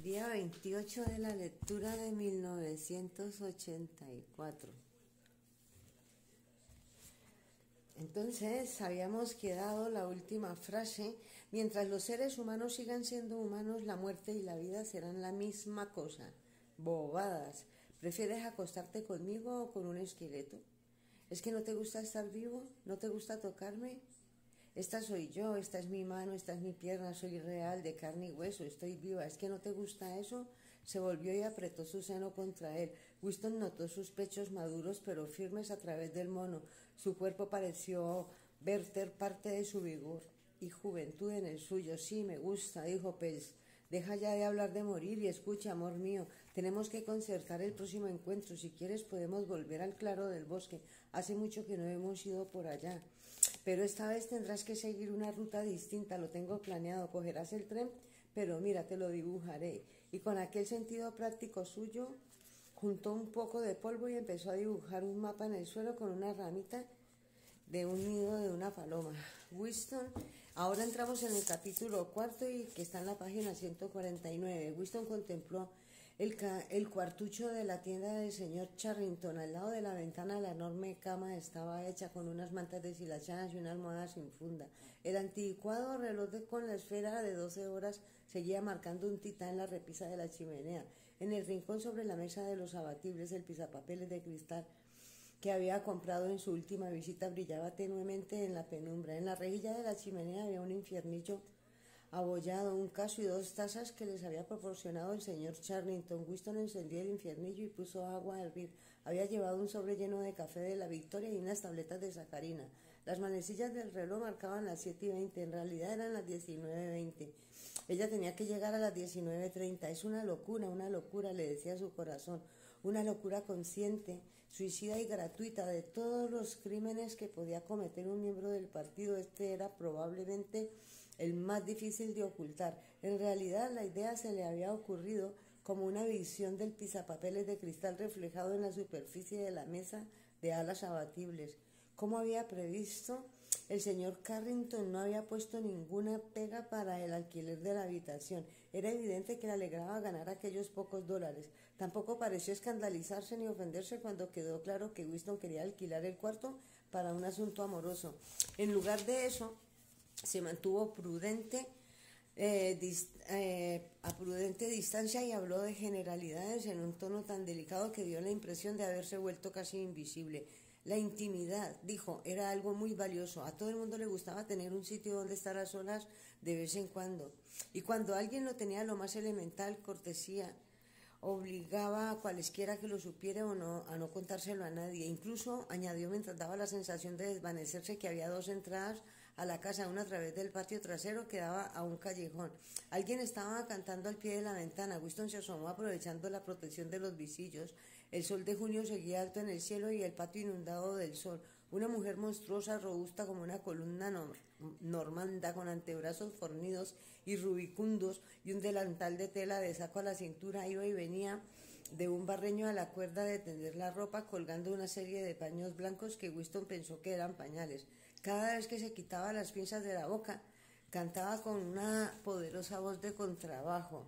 Día 28 de la lectura de 1984. Entonces habíamos quedado la última frase: mientras los seres humanos sigan siendo humanos, la muerte y la vida serán la misma cosa. Bobadas. ¿Prefieres acostarte conmigo o con un esqueleto? ¿Es que no te gusta estar vivo? ¿No te gusta tocarme? Esta soy yo, esta es mi mano, esta es mi pierna, soy real, de carne y hueso, estoy viva. ¿Es que no te gusta eso? Se volvió y apretó su seno contra él. Winston notó sus pechos maduros pero firmes a través del mono. Su cuerpo pareció verter parte de su vigor y juventud en el suyo. Sí, me gusta, dijo Pels. Deja ya de hablar de morir y escucha, amor mío, tenemos que concertar el próximo encuentro. Si quieres podemos volver al claro del bosque. Hace mucho que no hemos ido por allá. Pero esta vez tendrás que seguir una ruta distinta, lo tengo planeado. Cogerás el tren, pero mira, te lo dibujaré. Y con aquel sentido práctico suyo, juntó un poco de polvo y empezó a dibujar un mapa en el suelo con una ramita de un nido de una paloma. Winston, ahora entramos en el capítulo cuarto y que está en la página 149. Winston contempló el cuartucho de la tienda del señor Charrington. Al lado de la ventana la enorme cama estaba hecha con unas mantas deshilachadas y una almohada sin funda. El anticuado reloj con la esfera de 12 horas seguía marcando un titán en la repisa de la chimenea. En el rincón sobre la mesa de los abatibles el pisapapeles de cristal que había comprado en su última visita brillaba tenuemente en la penumbra. En la rejilla de la chimenea había un infiernillo abollado, un caso y dos tazas que les había proporcionado el señor Charrington. Winston encendió el infiernillo y puso agua a hervir. Había llevado un sobre lleno de café de la Victoria y unas tabletas de sacarina. Las manecillas del reloj marcaban las 7:20, en realidad eran las 19:20. Ella tenía que llegar a las 19:30. Es una locura, le decía su corazón. Una locura consciente, suicida y gratuita. De todos los crímenes que podía cometer un miembro del partido, este era probablemente el más difícil de ocultar. En realidad la idea se le había ocurrido como una visión del pisapapeles de cristal reflejado en la superficie de la mesa de alas abatibles. Como había previsto, el señor Carrington no había puesto ninguna pega para el alquiler de la habitación. Era evidente que le alegraba ganar aquellos pocos dólares. Tampoco pareció escandalizarse ni ofenderse cuando quedó claro que Winston quería alquilar el cuarto para un asunto amoroso. En lugar de eso, se mantuvo a prudente distancia y habló de generalidades en un tono tan delicado que dio la impresión de haberse vuelto casi invisible. La intimidad, dijo, era algo muy valioso. A todo el mundo le gustaba tener un sitio donde estar a solas de vez en cuando. Y cuando alguien lo tenía, lo más elemental, cortesía, obligaba a cualesquiera que lo supiera o no a no contárselo a nadie. Incluso añadió mientras daba la sensación de desvanecerse que había dos entradas a la casa, una a través del patio trasero que daba a un callejón. Alguien estaba cantando al pie de la ventana. Winston se asomó aprovechando la protección de los visillos. El sol de junio seguía alto en el cielo y el patio inundado del sol. Una mujer monstruosa, robusta como una columna normanda, con antebrazos fornidos y rubicundos y un delantal de tela de saco a la cintura, iba y venía de un barreño a la cuerda de tender la ropa, colgando una serie de paños blancos que Winston pensó que eran pañales. Cada vez que se quitaba las pinzas de la boca, cantaba con una poderosa voz de contrabajo.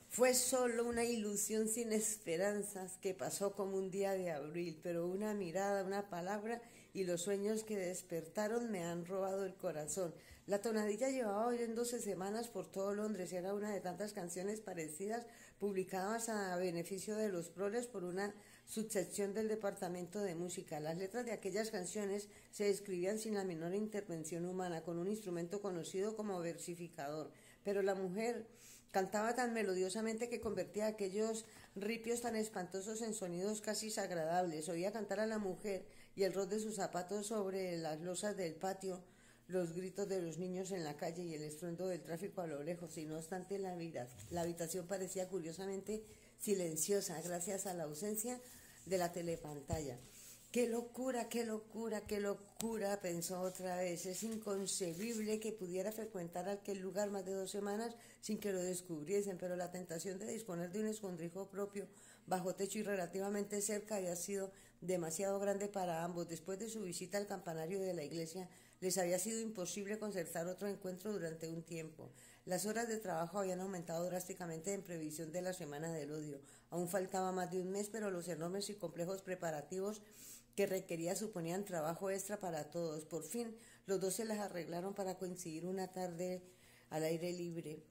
Fue solo una ilusión sin esperanzas que pasó como un día de abril, pero una mirada, una palabra y los sueños que despertaron me han robado el corazón. La tonadilla llevaba oyéndose semanas por todo Londres, era una de tantas canciones parecidas publicadas a beneficio de los proles por una subsección del departamento de música. Las letras de aquellas canciones se escribían sin la menor intervención humana, con un instrumento conocido como versificador, pero la mujer cantaba tan melodiosamente que convertía aquellos ripios tan espantosos en sonidos casi agradables. Oía cantar a la mujer y el roce de sus zapatos sobre las losas del patio, los gritos de los niños en la calle y el estruendo del tráfico a lo lejos. Y no obstante, la habitación parecía curiosamente silenciosa gracias a la ausencia de la telepantalla. ¡Qué locura, qué locura, qué locura!, pensó otra vez. Es inconcebible que pudiera frecuentar aquel lugar más de 2 semanas sin que lo descubriesen, pero la tentación de disponer de un escondrijo propio, bajo techo y relativamente cerca, había sido demasiado grande para ambos. Después de su visita al campanario de la iglesia, Les había sido imposible concertar otro encuentro durante un tiempo. Las horas de trabajo habían aumentado drásticamente en previsión de la Semana del Odio. Aún faltaba más de un mes, pero los enormes y complejos preparativos que requería suponían trabajo extra para todos. Por fin, los dos se las arreglaron para coincidir una tarde al aire libre.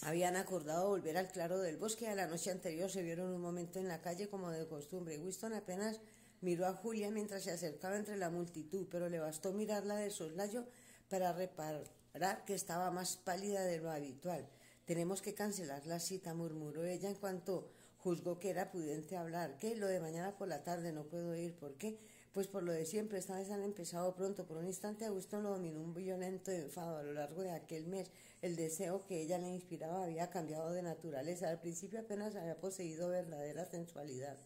Habían acordado volver al claro del bosque. A la noche anterior se vieron un momento en la calle como de costumbre. Winston apenas miró a Julia mientras se acercaba entre la multitud, pero le bastó mirarla de soslayo para reparar que estaba más pálida de lo habitual. Tenemos que cancelar la cita, murmuró ella en cuanto juzgó que era prudente hablar. ¿Qué? Lo de mañana por la tarde no puedo ir. ¿Por qué? Pues por lo de siempre, esta vez han empezado pronto. Por un instante a Winston lo dominó un violento enfado. A lo largo de aquel mes, el deseo que ella le inspiraba había cambiado de naturaleza. Al principio apenas había poseído verdadera sensualidad.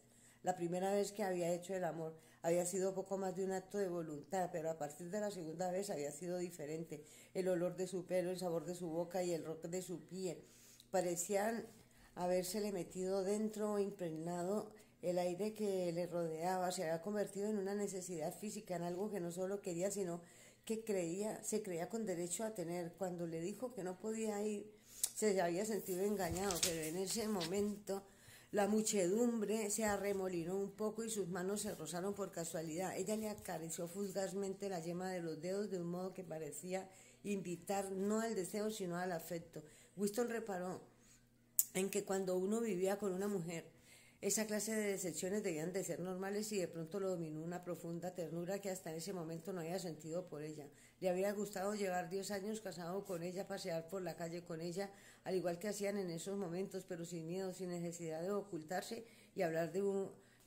La primera vez que había hecho el amor había sido poco más de un acto de voluntad, pero a partir de la segunda vez había sido diferente. El olor de su pelo, el sabor de su boca y el roce de su piel parecían habérsele metido dentro o impregnado. El aire que le rodeaba se había convertido en una necesidad física, en algo que no solo quería, sino que se creía con derecho a tener. Cuando le dijo que no podía ir, se había sentido engañado, pero en ese momento la muchedumbre se arremolinó un poco y sus manos se rozaron por casualidad. Ella le acarició fugazmente la yema de los dedos de un modo que parecía invitar no al deseo sino al afecto. Winston reparó en que cuando uno vivía con una mujer, esa clase de decepciones debían de ser normales y de pronto lo dominó una profunda ternura que hasta ese momento no había sentido por ella. Le había gustado llevar 10 años casado con ella, pasear por la calle con ella, al igual que hacían en esos momentos, pero sin miedo, sin necesidad de ocultarse y hablar de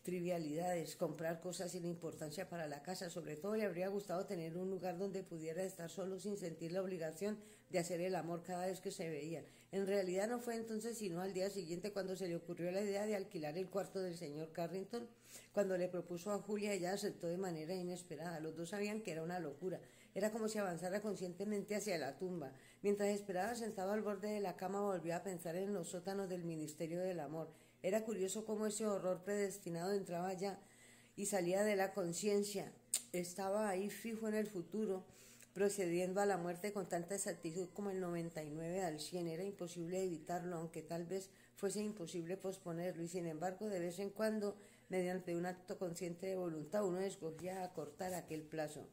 trivialidades, comprar cosas sin importancia para la casa. Sobre todo le habría gustado tener un lugar donde pudiera estar solo sin sentir la obligación de hacer el amor cada vez que se veían. En realidad no fue entonces sino al día siguiente cuando se le ocurrió la idea de alquilar el cuarto del señor Carrington. Cuando le propuso a Julia, ella aceptó de manera inesperada. Los dos sabían que era una locura. Era como si avanzara conscientemente hacia la tumba. Mientras esperaba sentado al borde de la cama, volvió a pensar en los sótanos del Ministerio del Amor. Era curioso cómo ese horror predestinado entraba ya y salía de la conciencia. Estaba ahí fijo en el futuro, procediendo a la muerte con tanta exactitud como el 99 al 100. Era imposible evitarlo, aunque tal vez fuese imposible posponerlo, y sin embargo, de vez en cuando, mediante un acto consciente de voluntad, uno escogía acortar aquel plazo.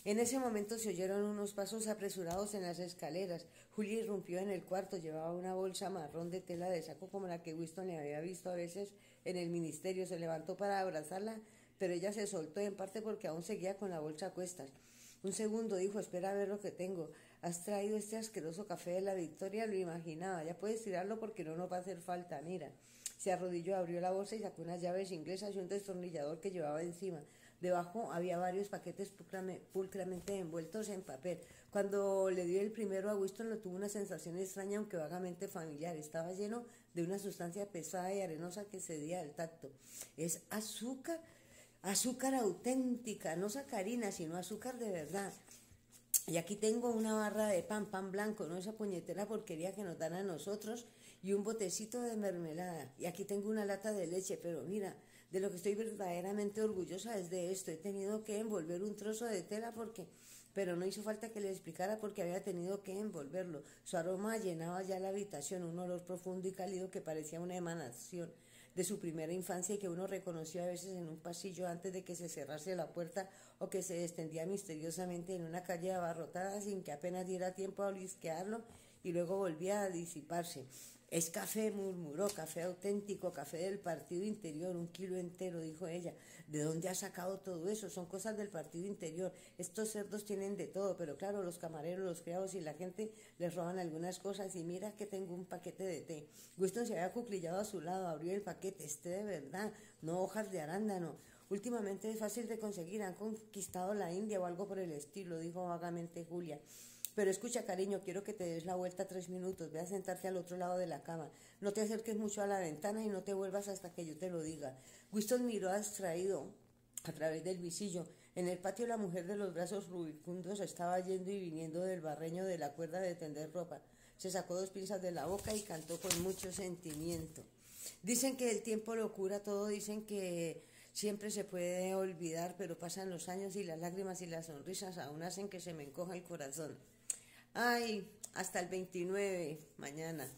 En ese momento se oyeron unos pasos apresurados en las escaleras. Julia irrumpió en el cuarto, llevaba una bolsa marrón de tela de saco como la que Winston le había visto a veces en el ministerio. Se levantó para abrazarla, pero ella se soltó, en parte porque aún seguía con la bolsa a cuestas. Un segundo, dijo, espera a ver lo que tengo. ¿Has traído este asqueroso café de la Victoria? Lo imaginaba. Ya puedes tirarlo porque no nos va a hacer falta, mira. Se arrodilló, abrió la bolsa y sacó unas llaves inglesas y un destornillador que llevaba encima. Debajo había varios paquetes pulcramente envueltos en papel. Cuando le dio el primero a Winston, lo tuvo una sensación extraña, aunque vagamente familiar. Estaba lleno de una sustancia pesada y arenosa que cedía al tacto. Es azúcar, azúcar auténtica, no sacarina, sino azúcar de verdad. Y aquí tengo una barra de pan blanco, no esa puñetera porquería que nos dan a nosotros, y un botecito de mermelada. Y aquí tengo una lata de leche, pero mira, de lo que estoy verdaderamente orgullosa es de esto. He tenido que envolver un trozo de tela pero no hizo falta que le explicara porque había tenido que envolverlo. Su aroma llenaba ya la habitación, un olor profundo y cálido que parecía una emanación de su primera infancia y que uno reconoció a veces en un pasillo antes de que se cerrase la puerta o que se extendía misteriosamente en una calle abarrotada sin que apenas diera tiempo a olisquearlo y luego volvía a disiparse. Es café, murmuró, café auténtico, café del partido interior, 1 kilo entero, dijo ella. ¿De dónde ha sacado todo eso? Son cosas del partido interior. Estos cerdos tienen de todo, pero claro, los camareros, los criados y la gente les roban algunas cosas. Y mira que tengo un paquete de té. Winston se había acuclillado a su lado, abrió el paquete. Es té de verdad, no hojas de arándano. Últimamente es fácil de conseguir, han conquistado la India o algo por el estilo, dijo vagamente Julia. Pero escucha, cariño, quiero que te des la vuelta 3 minutos. Ve a sentarte al otro lado de la cama. No te acerques mucho a la ventana y no te vuelvas hasta que yo te lo diga. Winston miró abstraído a través del visillo. En el patio la mujer de los brazos rubicundos estaba yendo y viniendo del barreño de la cuerda de tender ropa. Se sacó 2 pinzas de la boca y cantó con mucho sentimiento. Dicen que el tiempo lo cura todo, dicen que Siempre se puede olvidar, pero pasan los años y las lágrimas y las sonrisas aún hacen que se me encoja el corazón. Ay, hasta el 29, mañana.